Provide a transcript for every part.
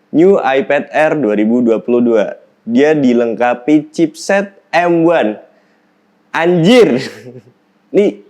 New iPad Air 2022. Dia dilengkapi chipset M1. Anjir. Nih.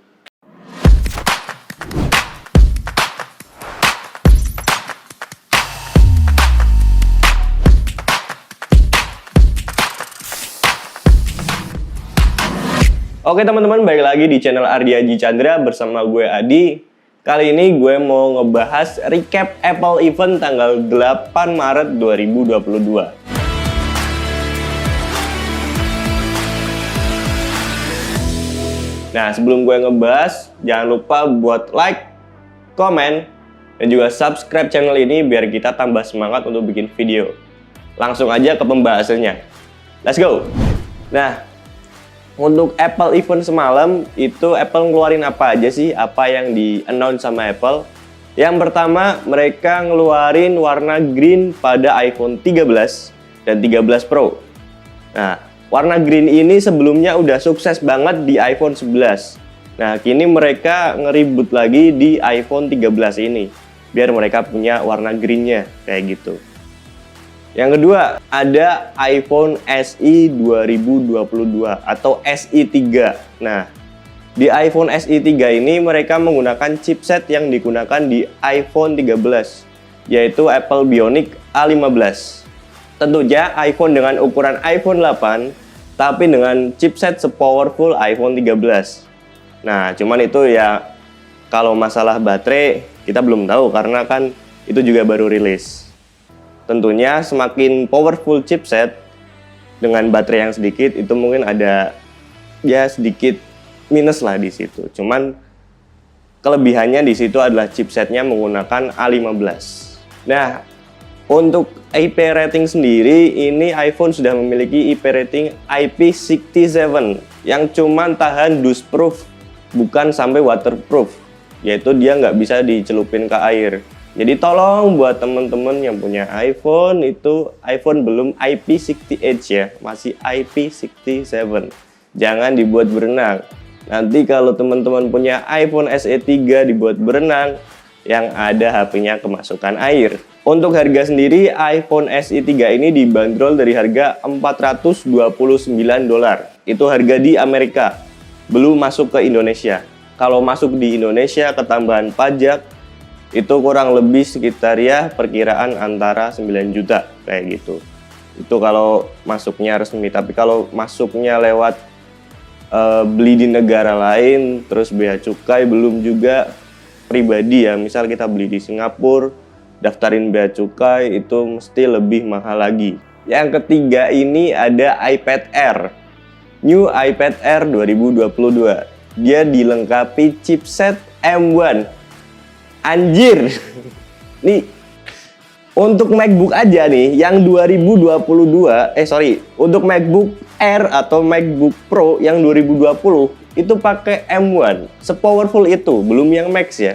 Oke teman-teman, balik lagi di channel Ardi Aji Chandra bersama gue Adi. Kali ini gue mau ngebahas recap Apple event tanggal 8 Maret 2022. Nah, sebelum gue ngebahas, jangan lupa buat like, komen, dan juga subscribe channel ini biar kita tambah semangat untuk bikin video. Langsung aja ke pembahasannya. Let's go! Nah, untuk Apple event semalam, itu Apple ngeluarin apa aja sih? Apa yang di-announce sama Apple? Yang pertama, mereka ngeluarin warna green pada iPhone 13 dan 13 Pro. Nah, warna green ini sebelumnya udah sukses banget di iPhone 11. Nah, kini mereka ngeribut lagi di iPhone 13 ini. Biar mereka punya warna greennya, kayak gitu. Yang kedua, ada iPhone SE 2022 atau SE 3. Nah, di iPhone SE 3 ini mereka menggunakan chipset yang digunakan di iPhone 13, yaitu Apple Bionic A15. Tentunya iPhone dengan ukuran iPhone 8, tapi dengan chipset sepowerful iPhone 13. Nah, cuman itu ya, kalau masalah baterai, kita belum tahu karena kan itu juga baru rilis. Tentunya semakin powerful chipset dengan baterai yang sedikit itu mungkin ada ya sedikit minus lah di situ. Cuman kelebihannya di situ adalah chipsetnya menggunakan A15. Nah, untuk IP rating sendiri ini iPhone sudah memiliki IP rating IP67 yang cuman tahan dustproof, bukan sampai waterproof. Yaitu dia nggak bisa dicelupin ke air. Jadi tolong buat teman-teman yang punya iPhone itu iPhone belum IP68 ya, masih IP67. Jangan dibuat berenang. Nanti kalau teman-teman punya iPhone SE 3 dibuat berenang, yang ada HP-nya kemasukan air. Untuk harga sendiri iPhone SE 3 ini dibanderol dari harga $429. Itu harga di Amerika, belum masuk ke Indonesia. Kalau masuk di Indonesia ketambahan pajak itu kurang lebih sekitar ya perkiraan antara 9 juta kayak gitu. Itu kalau masuknya resmi, tapi kalau masuknya lewat beli di negara lain terus bea cukai belum juga pribadi ya, misal kita beli di Singapura daftarin bea cukai itu mesti lebih mahal lagi. Yang ketiga ini ada iPad Air, New iPad Air 2022. Dia dilengkapi chipset M1. Anjir. Nih, untuk MacBook aja nih yang 2022, untuk MacBook Air atau MacBook Pro yang 2020 itu pakai M1. Sepowerful itu, belum yang Max ya.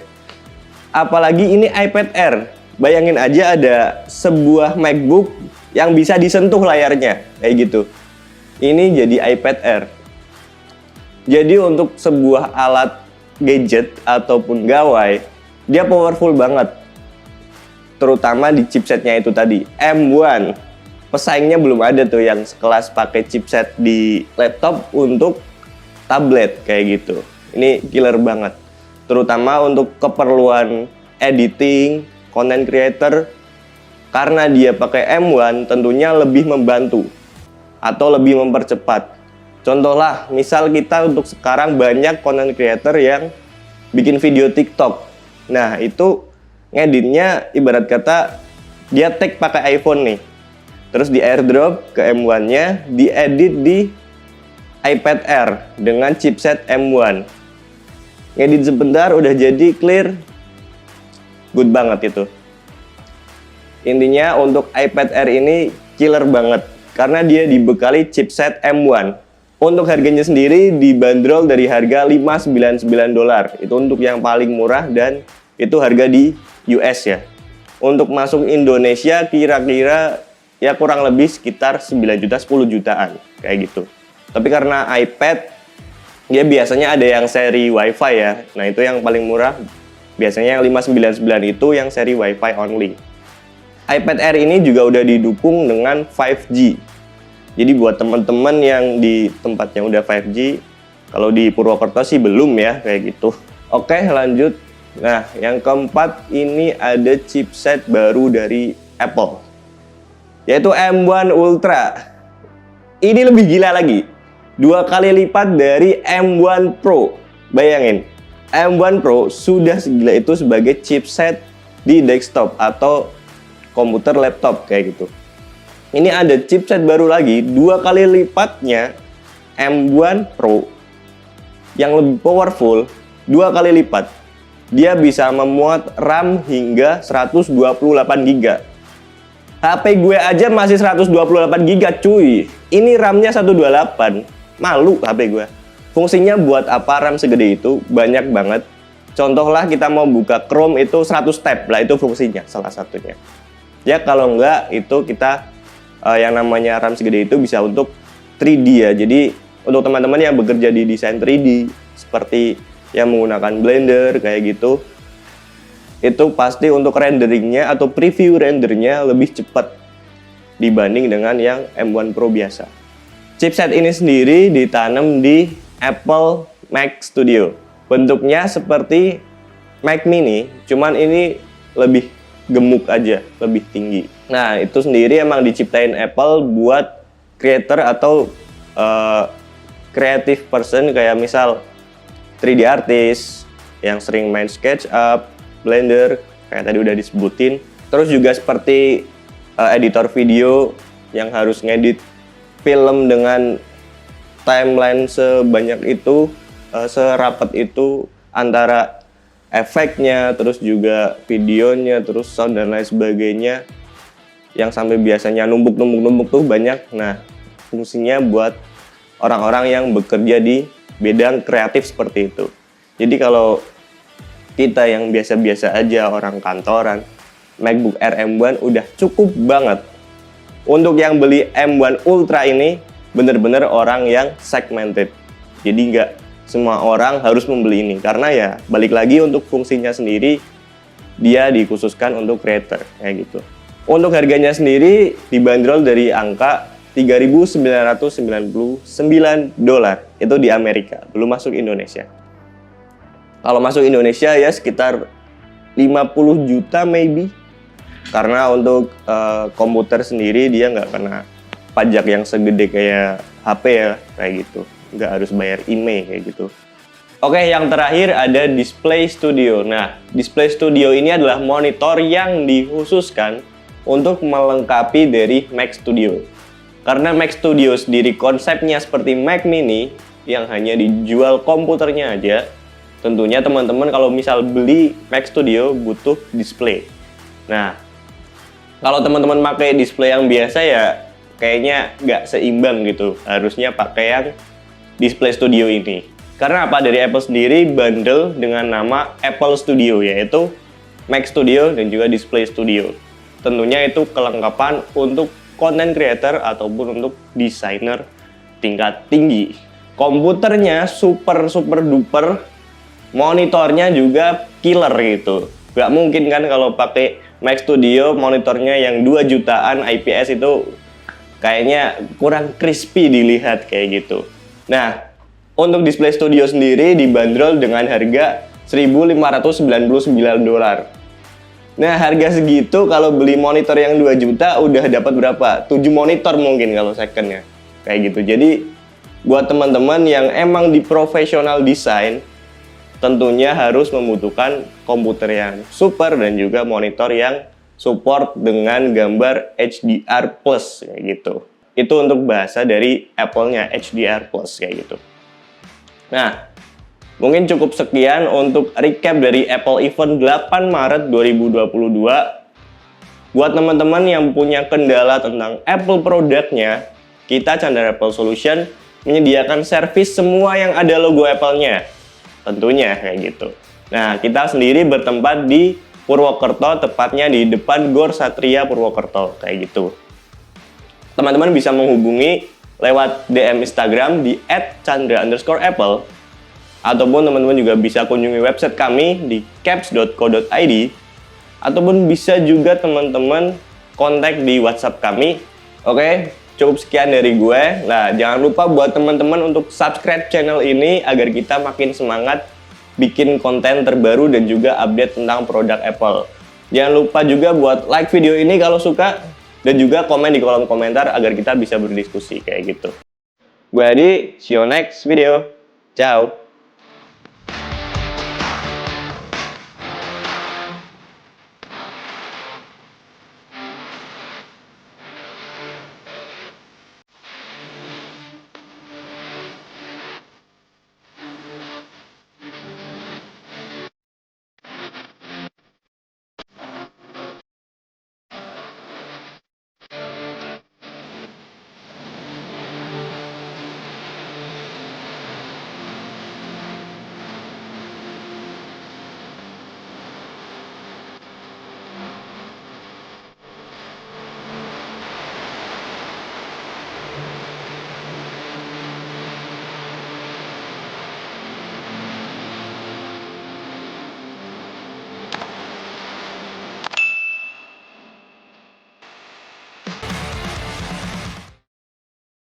Apalagi ini iPad Air. Bayangin aja ada sebuah MacBook yang bisa disentuh layarnya, kayak gitu. Ini jadi iPad Air. Jadi untuk sebuah alat gadget ataupun gawai, dia powerful banget, terutama di chipsetnya itu tadi M1. Pesaingnya belum ada tuh yang sekelas pakai chipset di laptop untuk tablet kayak gitu. Ini killer banget, terutama untuk keperluan editing, content creator. Karena dia pakai M1 tentunya lebih membantu atau lebih mempercepat. Contoh lah, misal kita untuk sekarang banyak content creator yang bikin video TikTok. Nah, itu ngeditnya ibarat kata dia tag pakai iPhone nih. Terus di airdrop ke M1-nya, diedit di iPad Air dengan chipset M1. Ngedit sebentar udah jadi clear. Good banget itu. Intinya untuk iPad Air ini killer banget karena dia dibekali chipset M1. Untuk harganya sendiri dibanderol dari harga $599. Itu untuk yang paling murah dan itu harga di US ya. Untuk masuk Indonesia kira-kira ya kurang lebih sekitar 9 juta 10 jutaan kayak gitu. Tapi karena iPad dia biasanya ada yang seri WiFi ya. Nah, itu yang paling murah. Biasanya yang 599 itu yang seri WiFi only. iPad Air ini juga udah didukung dengan 5G. Jadi buat teman-teman yang di tempatnya udah 5G, kalau di Purwokerto sih belum ya kayak gitu. Oke, lanjut. Nah, yang keempat ini ada chipset baru dari Apple, yaitu M1 Ultra. Ini lebih gila lagi, 2 kali lipat dari M1 Pro. Bayangin, M1 Pro sudah segila itu sebagai chipset di desktop atau komputer laptop kayak gitu. Ini ada chipset baru lagi, 2 kali lipatnya M1 Pro yang lebih powerful, 2 kali lipat. Dia bisa memuat RAM hingga 128 GB. HP gue aja masih 128 GB cuy. Ini RAM-nya 128. Malu HP gue. Fungsinya buat apa RAM segede itu? Banyak banget. Contohlah kita mau buka Chrome itu 100 tab. Lah itu fungsinya salah satunya. Ya kalau enggak itu kita yang namanya RAM segede itu bisa untuk 3D ya. Jadi untuk teman-teman yang bekerja di desain 3D seperti yang menggunakan Blender kayak gitu, itu pasti untuk renderingnya atau preview rendernya lebih cepat dibanding dengan yang M1 Pro biasa. Chipset ini sendiri ditanam di Apple Mac Studio. Bentuknya seperti Mac Mini, cuman ini lebih gemuk aja, lebih tinggi. Nah, itu sendiri emang diciptain Apple buat creator atau creative person kayak misal 3D artist yang sering main SketchUp, Blender, kayak tadi udah disebutin. Terus juga seperti editor video yang harus ngedit film dengan timeline sebanyak itu, serapat itu antara efeknya, terus juga videonya, terus sound dan lain sebagainya, yang sampai biasanya numpuk tuh banyak. Nah, fungsinya buat orang-orang yang bekerja di bidang kreatif seperti itu. Jadi kalau kita yang biasa-biasa aja, orang kantoran, MacBook Air M1 udah cukup banget. Untuk yang beli M1 Ultra ini bener-bener orang yang segmented. Jadi nggak semua orang harus membeli ini, karena ya balik lagi untuk fungsinya sendiri dia dikhususkan untuk creator kayak gitu. Untuk harganya sendiri dibanderol dari angka $3.999 itu di Amerika, belum masuk Indonesia. Kalau masuk Indonesia ya sekitar 50 juta maybe, karena untuk komputer sendiri dia nggak kena pajak yang segede kayak HP ya kayak gitu, nggak harus bayar IMEI kayak gitu. Oke, yang terakhir ada Display Studio. Nah, Display Studio ini adalah monitor yang dikhususkan untuk melengkapi dari Mac Studio. Karena Mac Studio sendiri konsepnya seperti Mac Mini yang hanya dijual komputernya aja, tentunya teman-teman kalau misal beli Mac Studio butuh display. Nah, kalau teman-teman pakai display yang biasa ya kayaknya nggak seimbang gitu. Harusnya pakai yang Display Studio ini. Karena apa? Dari Apple sendiri bundle dengan nama Apple Studio, yaitu Mac Studio dan juga Display Studio. Tentunya itu kelengkapan untuk content creator ataupun untuk desainer tingkat tinggi. Komputernya super duper, monitornya juga killer gitu. Gak mungkin kan kalau pakai Mac Studio monitornya yang 2 jutaan IPS itu kayaknya kurang crispy dilihat kayak gitu. Nah, untuk Display Studio sendiri dibanderol dengan harga $1.599. Nah, harga segitu kalau beli monitor yang 2 juta udah dapat berapa? 7 monitor mungkin kalau secondnya. Kayak gitu. Jadi, buat teman-teman yang emang di professional design, tentunya harus membutuhkan komputer yang super dan juga monitor yang support dengan gambar HDR+, kayak gitu. Itu untuk bahasa dari Apple-nya, HDR+, kayak gitu. Nah, mungkin cukup sekian untuk recap dari Apple Event 8 Maret 2022. Buat teman-teman yang punya kendala tentang Apple produknya, kita Chandra Apple Solution menyediakan servis semua yang ada logo Apple-nya. Tentunya kayak gitu. Nah, kita sendiri bertempat di Purwokerto, tepatnya di depan Gor Satria Purwokerto, kayak gitu. Teman-teman bisa menghubungi lewat DM Instagram di @chandra_apple, ataupun teman-teman juga bisa kunjungi website kami di caps.co.id, ataupun bisa juga teman-teman kontak di WhatsApp kami. Oke, cukup sekian dari gue. Nah, jangan lupa buat teman-teman untuk subscribe channel ini agar kita makin semangat bikin konten terbaru dan juga update tentang produk Apple. Jangan lupa juga buat like video ini kalau suka dan juga komen di kolom komentar agar kita bisa berdiskusi kayak gitu. Gue Adi, see you next video. Ciao.